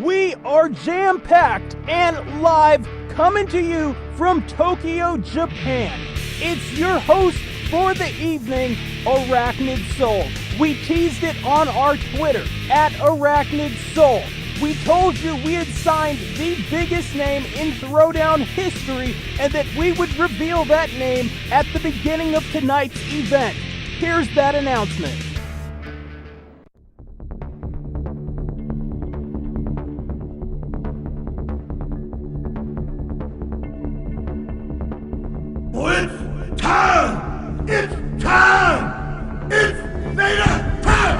We are jam-packed and live, coming to you from Tokyo, Japan. It's your host for the evening, Arachnid Soul. We teased it on our Twitter, @ArachnidSoul. We told you we had signed the biggest name in Throwdown history and that we would reveal that name at the beginning of tonight's event. Here's that announcement. It's time! It's time! It's Vader time!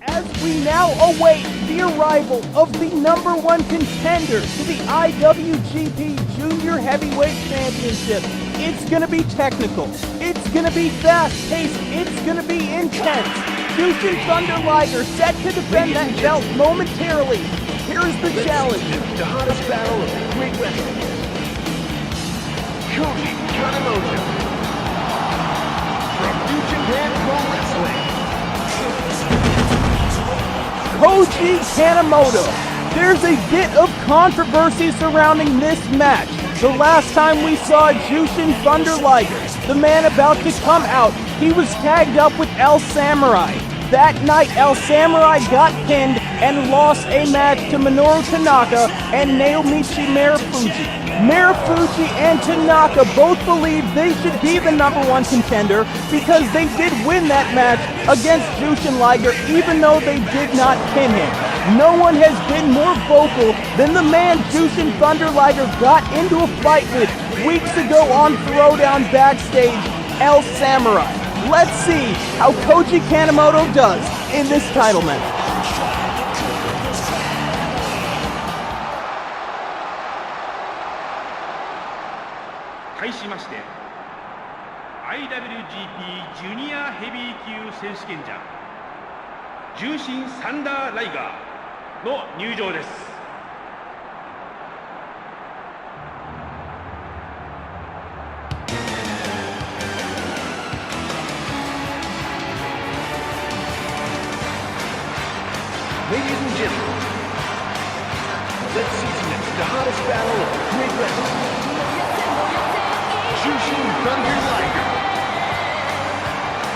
As we now await the arrival of the number one contender to the IWGP Junior Heavyweight Championship, it's gonna be technical, it's gonna be fast-paced, it's gonna be intense. Jushin Thunder Liger set to defend that belt momentarily. Here's the challenge. The hottest battle of Great Wrestling. Koji Kanemoto. From New Japan Pro Wrestling. Koji Kanemoto. There's a bit of controversy surrounding this match. The last time we saw Jushin Thunder Liger, the man about to come out, he was tagged up with El Samurai. That night, El Samurai got pinned and lost a match to Minoru Tanaka and Naomichi Marufuji. Marufuji and Tanaka both believe they should be the number one contender because they did win that match against Jushin Liger even though they did not pin him. No one has been more vocal than the man Jushin Thunder Liger got into a fight with weeks ago on Throwdown backstage, El Samurai. Let's see how Koji Kanemoto does in this title match. 対しまして IWGP ジュニアヘビー級選手権者重心サンダー・ライガーの入場です。 Ladies and gentlemen, let's see tonight the hottest battle of Great Wrestling. Jushin Thunder Liger.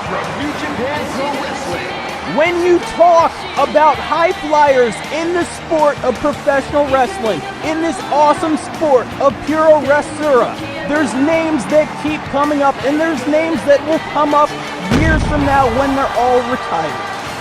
From New Japan Pro Wrestling. When you talk about high flyers in the sport of professional wrestling, in this awesome sport of puro wrestling, there's names that keep coming up, and there's names that will come up years from now when they're all retired.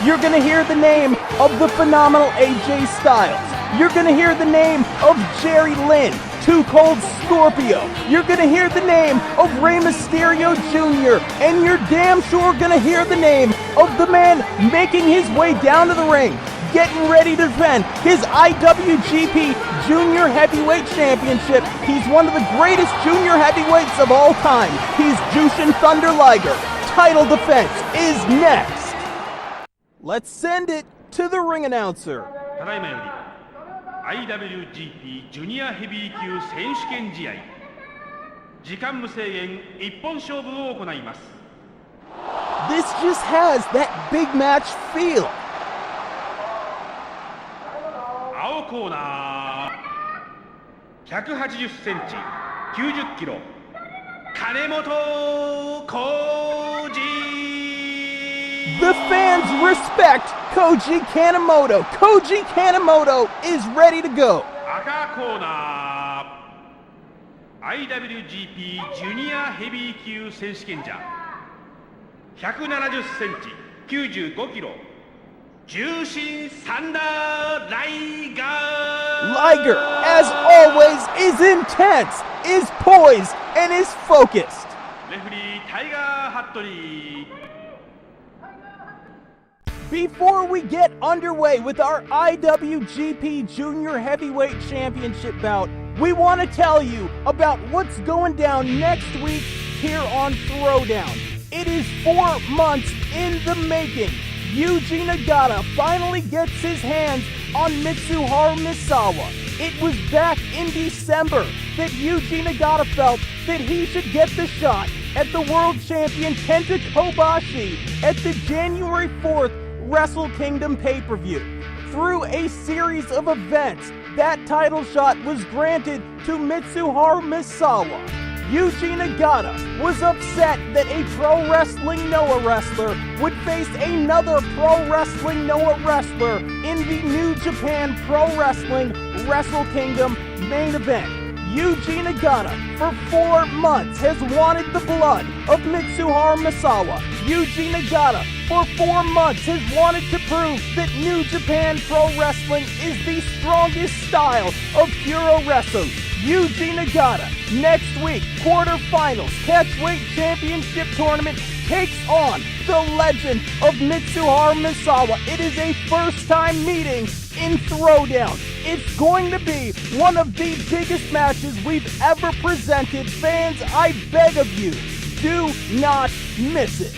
You're gonna hear the name of the phenomenal AJ Styles. You're gonna hear the name of Jerry Lynn, Too Cold Scorpio. You're gonna hear the name of Rey Mysterio Jr. And you're damn sure gonna hear the name of the man making his way down to the ring, getting ready to defend his IWGP Junior Heavyweight Championship. He's one of the greatest junior heavyweights of all time. He's Jushin Thunder Liger. Title defense is next. Let's send it to the ring announcer. ただいまより IWGP ジュニアヘビー級選手権試合時間無制限一本勝負を行います。 This just has that big match feel. 青コーナー180センチ90キロ金本浩二 The fans respect Koji Kanemoto. Koji Kanemoto is ready to go. 赤コーナー IWGP ジュニアヘビー級選手権者170センチ95キロ重心サンダーライガー Liger, as always, is intense, is poised, and is focused. レフリータイガー・ハットリー Before we get underway with our IWGP Junior Heavyweight Championship bout, we want to tell you about what's going down next week here on Throwdown. It is 4 months in the making. Yuji Nagata finally gets his hands on Mitsuharu Misawa. It was back in December that Yuji Nagata felt that he should get the shot at the world champion Kenta Kobashi at the January 4th Wrestle Kingdom pay-per-view. Through a series of events, that title shot was granted to Mitsuharu Misawa. Yuji Nagata was upset that a Pro Wrestling Noah wrestler would face another Pro Wrestling Noah wrestler in the New Japan Pro Wrestling Wrestle Kingdom main event. Yuji Nagata, for 4 months, has wanted the blood of Mitsuharu Misawa. Yuji Nagata, for 4 months, has wanted to prove that New Japan Pro Wrestling is the strongest style of puro wrestling. Yuji Nagata, next week, quarterfinals, catchweight championship tournament, takes on the legend of Mitsuharu Misawa. It is a first-time meeting in Throwdown. It's going to be one of the biggest matches we've ever presented. Fans, I beg of you, do not miss it.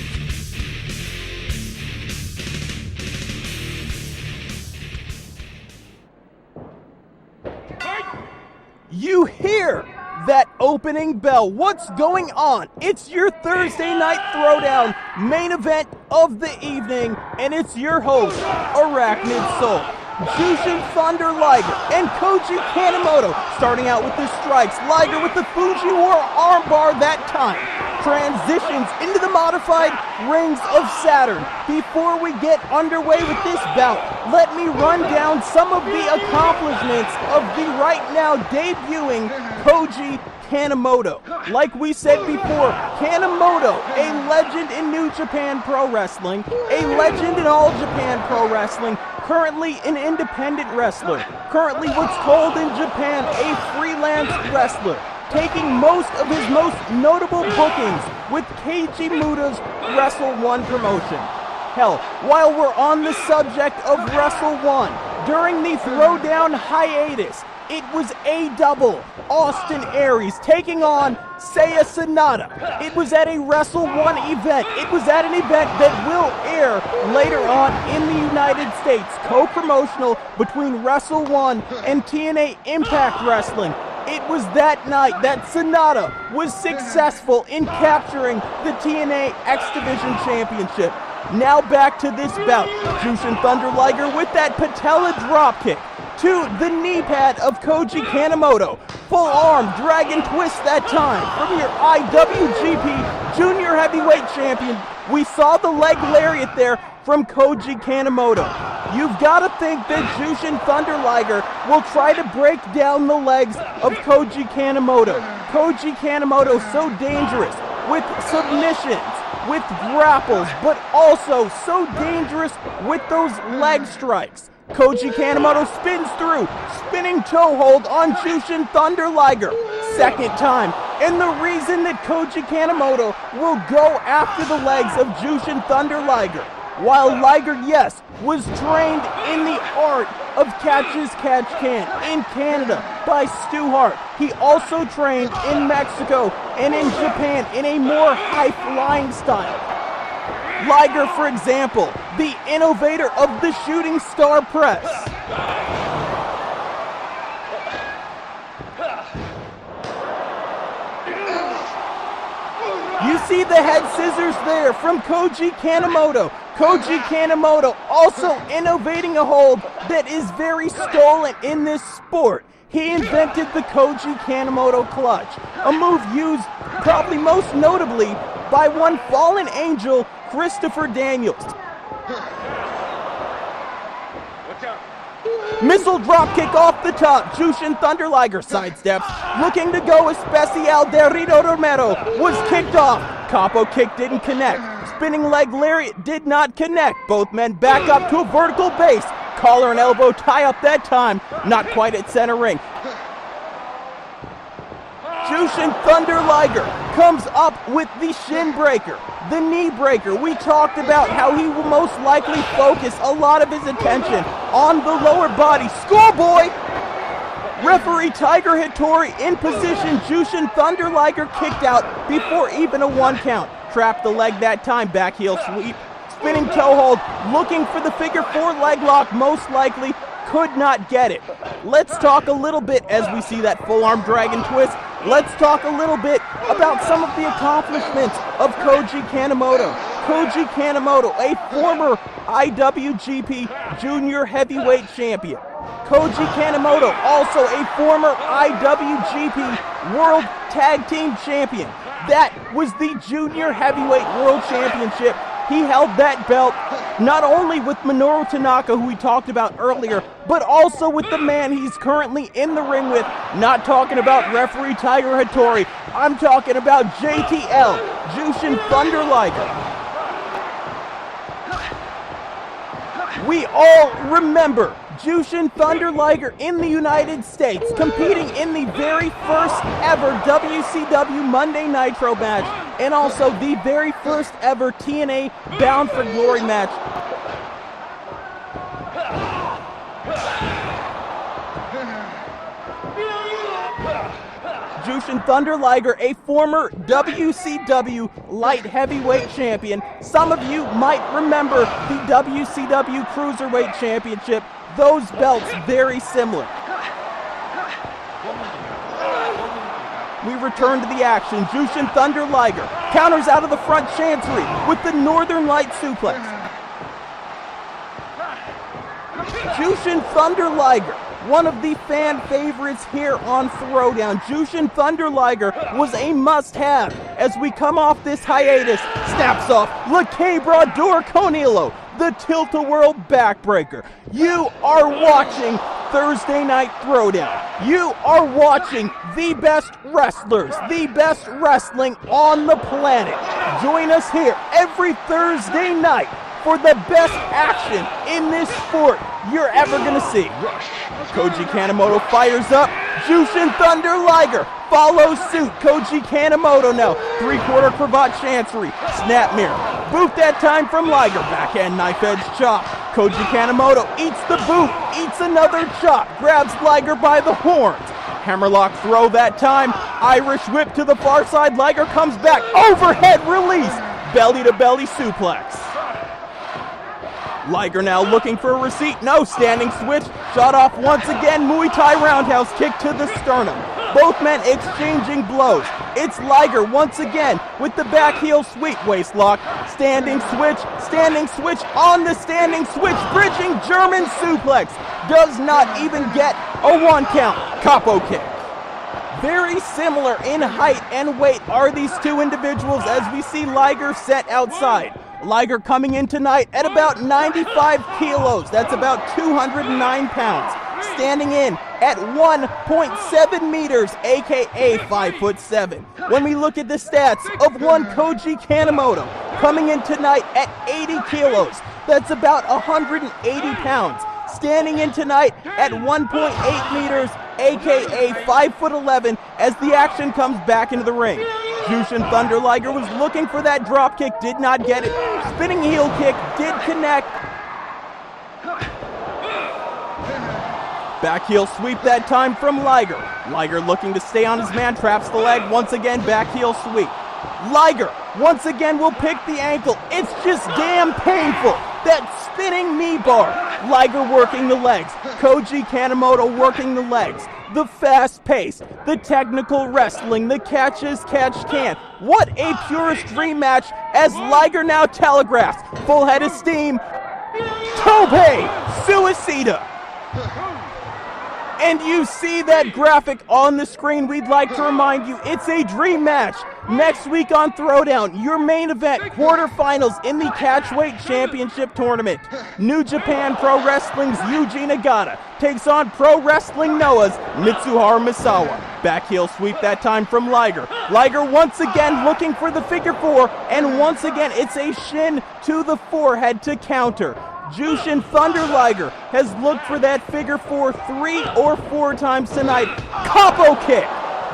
You hear that opening bell. What's going on? It's your Thursday night Throwdown main event of the evening, and it's your host, Arachnid Soul. Jushin Thunder Liger and Koji Kanemoto starting out with the strikes. Liger with the Fujiwara armbar that time. Transitions into the modified Rings of Saturn. Before we get underway with this bout, let me run down some of the accomplishments of the right now debuting Koji Kanemoto. Like we said before, Kanemoto, a legend in New Japan Pro Wrestling, a legend in All Japan Pro Wrestling, currently an independent wrestler, currently what's called in Japan a freelance wrestler, taking most of his most notable bookings with Keiji Muta's Wrestle One promotion. Hell, while we're on the subject of Wrestle One, during the Throwdown hiatus, it was a double. Austin Aries taking on Seiya Sanada. It was at a Wrestle One event. It was at an event that will air later on in the United States, co-promotional between Wrestle One and TNA Impact Wrestling. It was that night that Sanada was successful in capturing the TNA X Division Championship. Now back to this bout. Jushin Thunder Liger with that patella dropkick to the knee pad of Koji Kanemoto. Full arm dragon twist that time from your IWGP Junior Heavyweight Champion. We saw the leg lariat there from Koji Kanemoto. You've got to think that Jushin Thunder Liger will try to break down the legs of Koji Kanemoto. Koji Kanemoto so dangerous with submissions, with grapples, but also so dangerous with those leg strikes. Koji Kanemoto spins through, spinning toe hold on Jushin Thunder Liger. Second time, and the reason that Koji Kanemoto will go after the legs of Jushin Thunder Liger, while Liger, yes, was trained in the art of catch-as-catch-can in Canada by Stu Hart, he also trained in Mexico and in Japan in a more high-flying style. Liger, for example, the innovator of the shooting star press. You see the head scissors there from Koji Kanemoto. Koji Kanemoto also innovating a hold that is very stolen in this sport. He invented the Koji Kanemoto clutch, a move used probably most notably by one fallen angel, Christopher Daniels. Missile dropkick off the top. Jushin Thunder Liger sidesteps, looking to go Especial de Rito Romero was kicked off. Capo kick didn't connect. Spinning leg lariat did not connect. Both men back up to a vertical base. Collar and elbow tie up that time. Not quite at center ring. Jushin Thunder Liger comes up with the shin breaker, the knee breaker. We talked about how he will most likely focus a lot of his attention on the lower body. Schoolboy! Referee Tiger Hattori in position. Jushin Thunder Liger kicked out before even a 1 count. Trapped the leg that time, back heel sweep. Spinning toe hold, looking for the figure 4 leg lock, most likely could not get it. Let's talk a little bit as we see that full arm dragon twist let's talk a little bit about some of the accomplishments of Koji Kanemoto. Koji Kanemoto, a former IWGP Junior Heavyweight Champion. Koji Kanemoto, also a former IWGP World Tag Team Champion. That was the Junior Heavyweight World Championship. He held that belt not only with Minoru Tanaka, who we talked about earlier, but also with the man he's currently in the ring with. Not talking about referee Tiger Hattori. I'm talking about JTL, Jushin Thunder Liger. We all remember Jushin Thunder Liger in the United States, competing in the very first ever WCW Monday Nitro match, and also the very first ever TNA Bound for Glory match. Jushin Thunder Liger, a former WCW Light Heavyweight Champion. Some of you might remember the WCW Cruiserweight Championship. Those belts very similar. We return to the action. Jushin Thunder Liger counters out of the front chancery with the Northern Light suplex. Jushin Thunder Liger, one of the fan favorites here on Throwdown. Jushin Thunder Liger was a must-have as we come off this hiatus. Snaps off Le Quebrador Conilo, the Tilt-A-Whirl backbreaker. You are watching Thursday Night Throwdown. You are watching the best wrestlers, the best wrestling on the planet. Join us here every Thursday night for the best action in this sport you're ever gonna see. Koji Kanemoto fires up. Jushin Thunder Liger follows suit. Koji Kanemoto now. 3/4 cravat chancery. Snap mirror. Boot that time from Liger. Backhand knife edge chop. Koji Kanemoto eats the boot. Eats another chop. Grabs Liger by the horns. Hammerlock throw that time. Irish whip to the far side. Liger comes back. Overhead release. Belly to belly suplex. Liger now looking for a receipt. No, standing switch. Shot off once again. Muay Thai roundhouse kick to the sternum. Both men exchanging blows. It's Liger once again with the back heel sweep. Waist lock. Standing switch. Standing switch on the standing switch. Bridging German suplex. Does not even get a 1 count. Capo kick. Very similar in height and weight are these two individuals as we see Liger set outside. Liger coming in tonight at about 95 kilos. That's about 209 pounds. Standing in at 1.7 meters, aka 5'7". When we look at the stats of one Koji Kanemoto coming in tonight at 80 kilos. That's about 180 pounds. Standing in tonight at 1.8 meters, aka 5'11", as the action comes back into the ring. Jushin Thunder Liger was looking for that drop kick, did not get it. Spinning heel kick did connect. Back heel sweep that time from Liger. Liger looking to stay on his man, traps the leg. Once again, back heel sweep. Liger once again will pick the ankle. It's just damn painful. That spinning knee bar. Liger working the legs. Koji Kanemoto working the legs. The fast pace, the technical wrestling, the catch as catch can. What a purest dream match as Liger now telegraphs. Full head of steam. Tope Suicida. And you see that graphic on the screen. We'd like to remind you it's a dream match. Next week on Throwdown, your main event, quarterfinals in the Catchweight Championship Tournament. New Japan Pro Wrestling's Yuji Nagata takes on Pro Wrestling Noah's Mitsuharu Misawa. Back heel sweep that time from Liger. Liger once again looking for the figure four, and once again it's a shin to the forehead to counter. Jushin Thunder Liger has looked for that figure four 3 or 4 times tonight. Capo kick.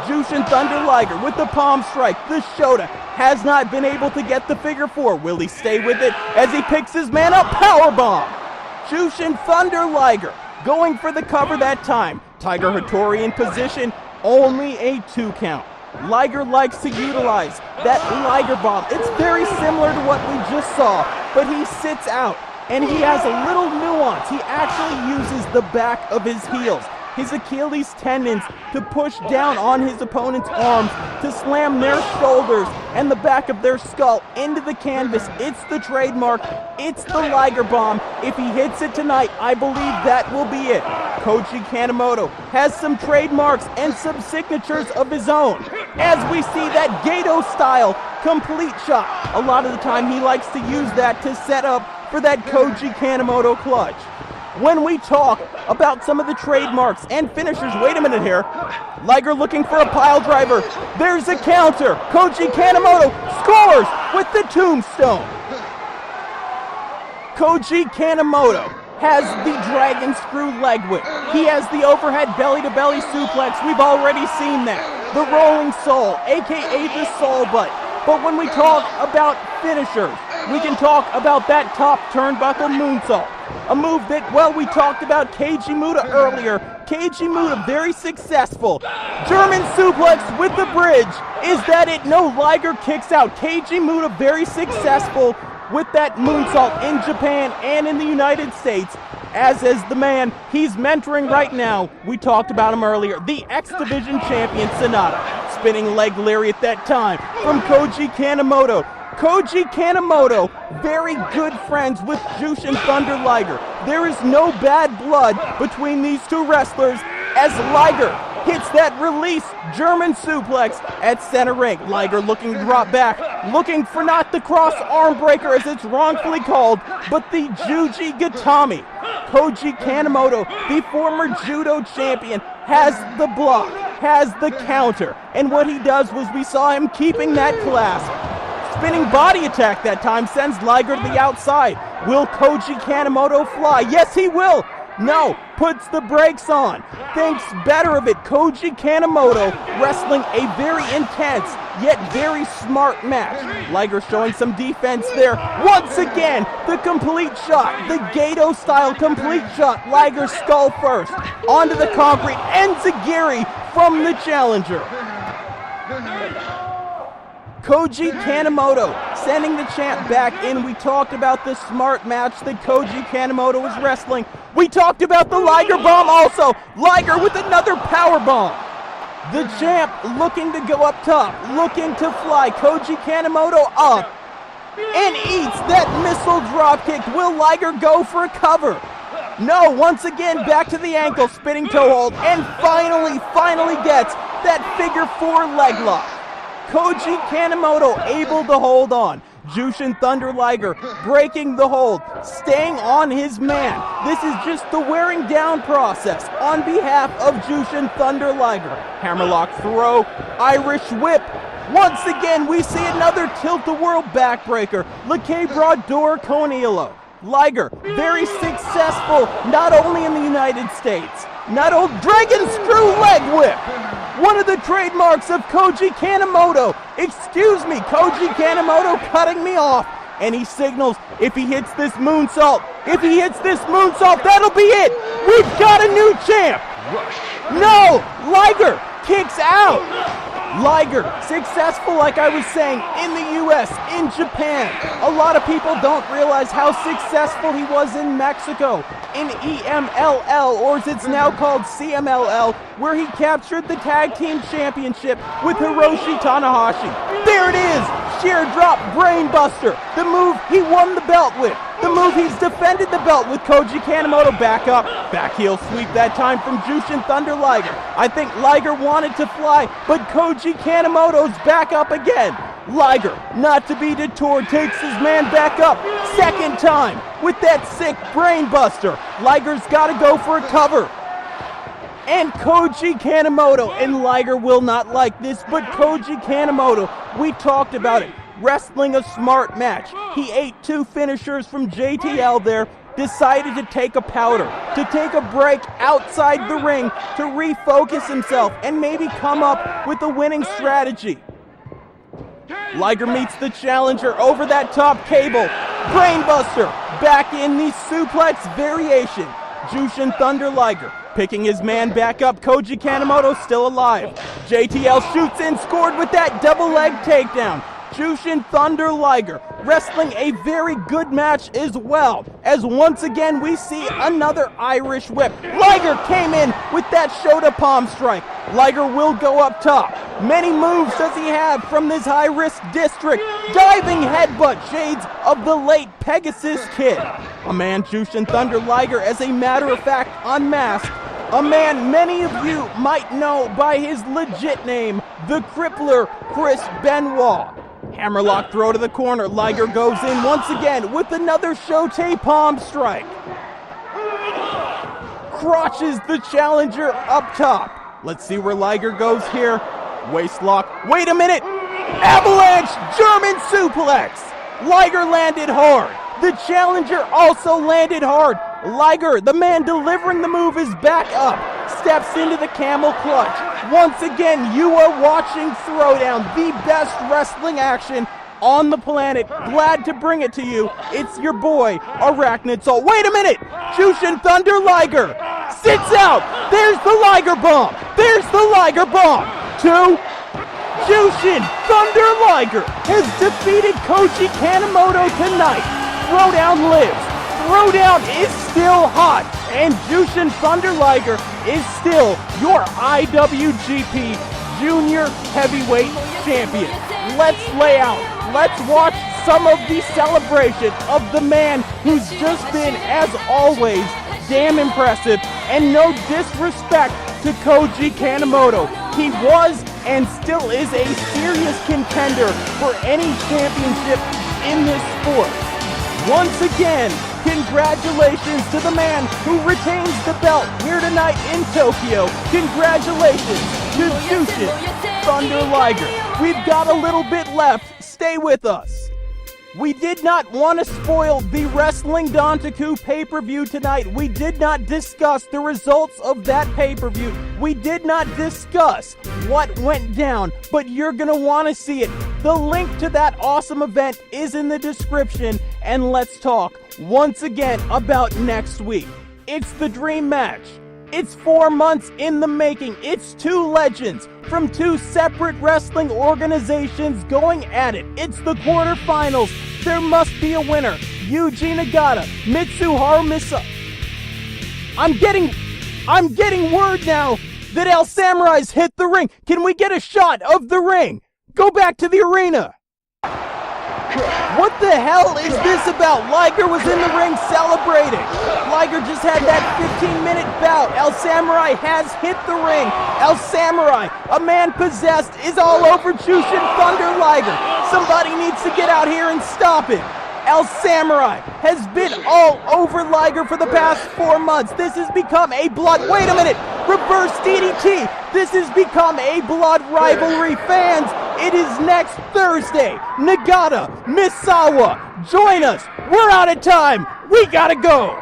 Jushin Thunder Liger with the palm strike. The Shota has not been able to get the figure four. Will he stay with it as he picks his man up? Powerbomb. Jushin Thunder Liger going for the cover that time. Tiger Hattori in position. Only a 2 count. Liger likes to utilize that Liger bomb. It's very similar to what we just saw, but he sits out. And he has a little nuance. He actually uses the back of his heels. his Achilles tendons, to push down on his opponent's arms, to slam their shoulders and the back of their skull into the canvas. It's the trademark. It's the Liger Bomb. If he hits it tonight, I believe that will be it. Koji Kanemoto has some trademarks and some signatures of his own. As we see that Gato-style complete shot, a lot of the time he likes to use that to set up for that Koji Kanemoto clutch. When we talk about some of the trademarks and finishers, wait a minute here. Liger looking for a pile driver. There's a counter. Koji Kanemoto scores with the tombstone. Koji Kanemoto has the dragon screw leg whip. He has the overhead belly-to-belly suplex. We've already seen that. The rolling soul, aka the soul butt. But when we talk about finishers, we can talk about that top turnbuckle moonsault. A move that, well, we talked about Keiji Muta earlier. Keiji Muta, very successful. German suplex with the bridge. Is that it? No, Liger kicks out. Keiji Muta, very successful with that moonsault in Japan and in the United States. As is the man he's mentoring right now. We talked about him earlier. The X Division champion, Sonata. Spinning leg lariat that time from Koji Kanemoto. Koji Kanemoto, very good friends with Jushin Thunder Liger. There is no bad blood between these two wrestlers as Liger hits that release German suplex at center ring. Liger looking to drop back, looking for not the cross arm breaker as it's wrongfully called, but the Juji Gatami. Koji Kanemoto, the former judo champion, has the block, has the counter, and what he does was we saw him keeping that clasp. Spinning body attack that time sends Liger to the outside. Will Koji Kanemoto fly? Yes, he will. No, puts the brakes on. Thinks better of it. Koji Kanemoto wrestling a very intense yet very smart match. Liger showing some defense there. Once again, the complete shot. The Gato-style complete shot. Liger skull first. Onto the concrete. Enziguri from the challenger. Koji Kanemoto sending the champ back in. We talked about the smart match that Koji Kanemoto was wrestling. We talked about the Liger Bomb also. Liger with another power bomb. The champ looking to go up top, looking to fly. Koji Kanemoto up and eats that missile dropkick. Will Liger go for a cover? No, once again back to the ankle, spinning toe hold, and finally gets that figure four leg lock. Koji Kanemoto able to hold on. Jushin Thunder Liger breaking the hold, staying on his man. This is just the wearing down process on behalf of Jushin Thunder Liger. Hammerlock throw, Irish whip. Once again, we see another tilt-the-world backbreaker. Lekebra Dor Conillo. Liger, very successful, not only in the United States, not only Dragon Screw Leg Whip. One of the trademarks of Koji Kanemoto. Excuse me, Koji Kanemoto cutting me off. And he signals if he hits this moonsault, that'll be it. We've got a new champ. No, Liger kicks out. Liger, successful, like I was saying, in the U.S., in Japan. A lot of people don't realize how successful he was in Mexico, in EMLL, or as it's now called CMLL, where he captured the Tag Team Championship with Hiroshi Tanahashi. There it is, sheer drop brainbuster, the move he won the belt with. The move he's defended the belt with. Koji Kanemoto back up. Back heel sweep that time from Jushin Thunder Liger. I think Liger wanted to fly, but Koji Kanemoto's back up again. Liger, not to be detoured, takes his man back up. Second time with that sick brainbuster. Liger's got to go for a cover. And Koji Kanemoto, and Liger will not like this, but Koji Kanemoto, we talked about it. Wrestling a smart match. He ate two finishers from JTL there, decided to take a powder, to take a break outside the ring, to refocus himself and maybe come up with a winning strategy. Liger meets the challenger over that top cable. Brainbuster, back in the suplex variation. Jushin Thunder Liger picking his man back up. Koji Kanemoto still alive. JTL shoots in, scored with that double leg takedown. Jushin Thunder Liger wrestling a very good match as well, as once again we see another Irish whip. Liger came in with that Shota palm strike. Liger will go up top. Many moves does he have from this high-risk district. Diving headbutt shades of the late Pegasus Kid. A man Jushin Thunder Liger, as a matter of fact, unmasked. A man many of you might know by his legit name, the Crippler Chris Benoit. Hammerlock throw to the corner. Liger goes in once again with another Shote palm strike. Crotches the challenger up top. Let's see where Liger goes here. Waist lock. Wait a minute. Avalanche German suplex. Liger landed hard. The challenger also landed hard. Liger, the man delivering the move, is back up. Steps into the camel clutch. Once again, you are watching Throwdown, the best wrestling action on the planet. Glad to bring it to you. It's your boy, Arachnid Soul. Wait a minute! Jushin Thunder Liger sits out. There's the Liger bomb. There's the Liger bomb. 2. Jushin Thunder Liger has defeated Koji Kanemoto tonight. Throwdown lives. Throwdown is still hot, and Jushin Thunder Liger is still your IWGP Junior Heavyweight Champion. Let's lay out. Let's watch some of the celebration of the man who's just been, as always, damn impressive, and no disrespect to Koji Kanemoto. He was and still is a serious contender for any championship in this sport. Once again, congratulations to the man who retains the belt here tonight in Tokyo. Congratulations to Jushin Thunder Liger. We've got a little bit left. Stay with us. We did not want to spoil the Wrestling Dontaku pay-per-view tonight. We did not discuss the results of that pay-per-view. We did not discuss what went down, but you're going to want to see it. The link to that awesome event is in the description, and let's talk once again about next week. It's the dream match. It's 4 months in the making. It's 2 legends from 2 separate wrestling organizations going at it. It's the quarterfinals. There must be a winner. Yuji Nagata, Mitsuharu Misa. I'm getting word now that El Samurai's hit the ring. Can we get a shot of the ring? Go back to the arena. What the hell is this about? Liger was in the ring celebrating. Liger just had that 15-minute bout. El Samurai has hit the ring. El Samurai, a man possessed, is all over Jushin Thunder Liger. Somebody needs to get out here and stop it. El Samurai has been all over Liger for the past 4 months. This has become a blood... Wait a minute! Reverse DDT! This has become a blood rivalry, fans! It is next Thursday. Nagata, Misawa, join us. We're out of time. We gotta go.